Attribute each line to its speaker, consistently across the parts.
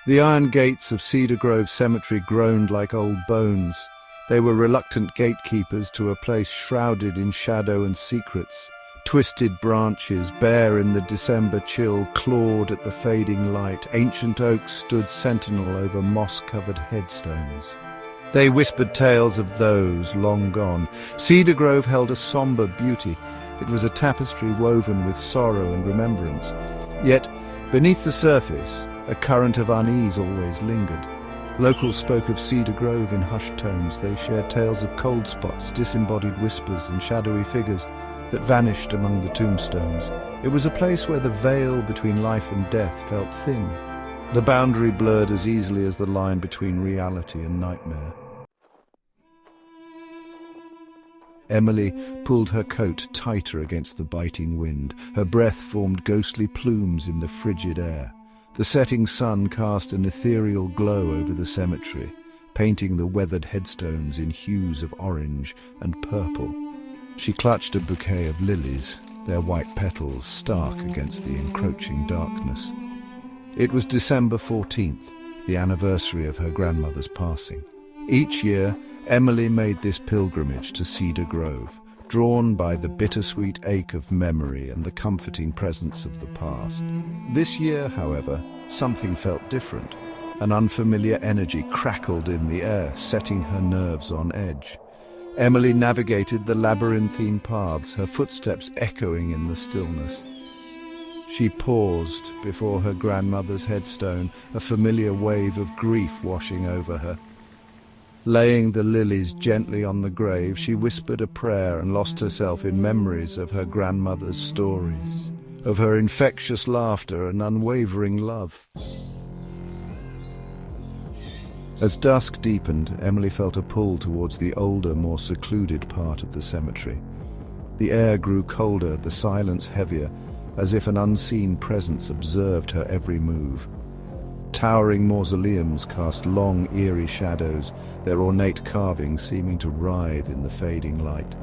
Speaker 1: The iron gates of Cedar Grove Cemetery groaned like old bones. They were reluctant gatekeepers to a place shrouded in shadow and secrets. Twisted branches, bare in the December chill, clawed at the fading light. Ancient oaks stood sentinel over moss-covered headstones. They whispered tales of those long gone. Cedar Grove held a somber beauty. It was a tapestry woven with sorrow and remembrance. Yet, beneath the surface, a current of unease always lingered. Locals spoke of Cedar Grove in hushed tones. They shared tales of cold spots, disembodied whispers, and shadowy figures that vanished among the tombstones. It was a place where the veil between life and death felt thin. The boundary blurred as easily as the line between reality and nightmare. Emily pulled her coat tighter against the biting wind. Her breath formed ghostly plumes in the frigid air. The setting sun cast an ethereal glow over the cemetery, painting the weathered headstones in hues of orange and purple. She clutched a bouquet of lilies, their white petals stark against the encroaching darkness. It was December 14th, the anniversary of her grandmother's passing. Each year, Emily made this pilgrimage to Cedar Grove, drawn by the bittersweet ache of memory and the comforting presence of the past. This year, however, something felt different. An unfamiliar energy crackled in the air, setting her nerves on edge. Emily navigated the labyrinthine paths, her footsteps echoing in the stillness. She paused before her grandmother's headstone, a familiar wave of grief washing over her. Laying the lilies gently on the grave, she whispered a prayer and lost herself in memories of her grandmother's stories, of her infectious laughter and unwavering love. As dusk deepened, Emily felt a pull towards the older, more secluded part of the cemetery. The air grew colder, the silence heavier, as if an unseen presence observed her every move. Towering mausoleums cast long, eerie shadows, their ornate carvings seeming to writhe in the fading light.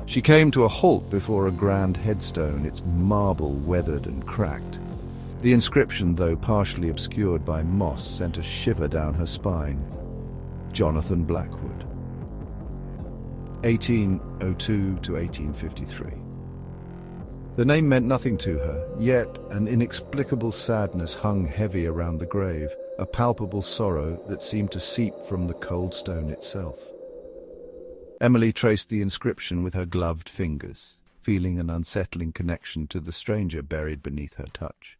Speaker 1: She came to a halt before a grand headstone, its marble weathered and cracked. The inscription, though partially obscured by moss, sent a shiver down her spine. Jonathan Blackwood. 1802 to 1853. The name meant nothing to her, yet an inexplicable sadness hung heavy around the grave, a palpable sorrow that seemed to seep from the cold stone itself. Emily traced the inscription with her gloved fingers, feeling an unsettling connection to the stranger buried beneath her touch.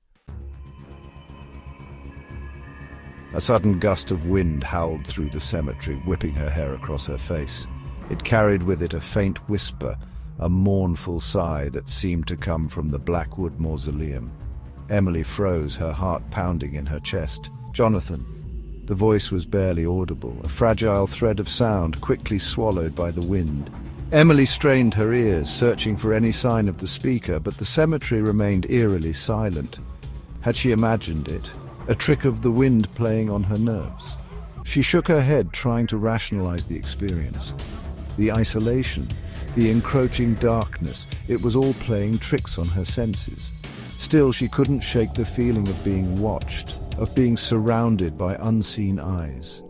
Speaker 1: A sudden gust of wind howled through the cemetery, whipping her hair across her face. It carried with it a faint whisper, a mournful sigh that seemed to come from the Blackwood mausoleum. Emily froze, her heart pounding in her chest. Jonathan. The voice was barely audible, a fragile thread of sound quickly swallowed by the wind. Emily strained her ears, searching for any sign of the speaker, but the cemetery remained eerily silent. Had she imagined it? A trick of the wind playing on her nerves? She shook her head, trying to rationalize the experience. The isolation, the encroaching darkness, it was all playing tricks on her senses. Still, she couldn't shake the feeling of being watched, of being surrounded by unseen eyes.